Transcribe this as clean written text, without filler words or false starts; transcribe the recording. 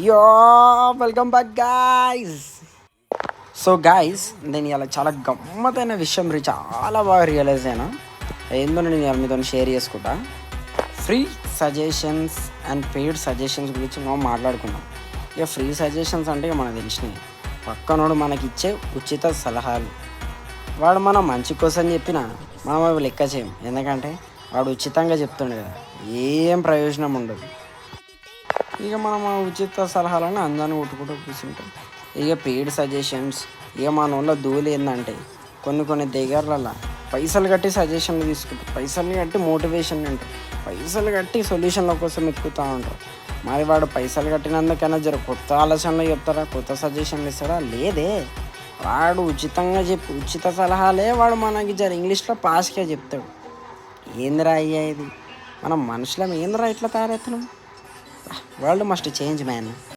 Yo welcome back guys. So guys, నేను ఇలా చాలా గమ్మతైన విషయం చాలా బాగా రియలైజ్ అయినా. ఏందో నేను ఇలా మీతో షేర్ చేసుకుంటా. Free suggestions and paid suggestions గురించి మనం మాట్లాడుకున్నాం. ఇక ఫ్రీ సజెషన్స్ అంటే ఇక మనకు తెలిసినవి. పక్కనోడు మనకిచ్చే ఉచిత సలహాలు. వాడు మన మంచి కోసం చెప్పినా మనం అవి లెక్క చేయం. ఎందుకంటే వాడు ఉచితంగా చెప్తుండే కదా, ఏం ప్రయోజనం ఉండదు. ఇక మనం ఆ ఉచిత సలహాలను అందరిని కొట్టుకుంటూ కూర్చుంటాం. ఇక పెయిడ్ సజెషన్స్, ఇక మన వాళ్ళ ధూళి ఏంటంటే కొన్ని దగ్గరలలో పైసలు కట్టి సజెషన్లు తీసుకుంటారు, పైసలు కట్టి మోటివేషన్ అంటారు, పైసలు కట్టి సొల్యూషన్ల కోసం ఎక్కుతూ ఉంటారు. మరి వాడు పైసలు కట్టినందుకైనా జర కొత్త ఆలోచనలు చెప్తారా, కొత్త సజెషన్లు ఇస్తారా? లేదే. వాడు ఉచితంగా ఉచిత సలహాలే వాడు మనకి జర ఇంగ్లీష్లో పాస్గా చెప్తాడు. ఏందిరా అయ్యా ఇది? మనం మనుషులం ఏందిరా ఇట్లా తయారవుతున్నాం? World must change man.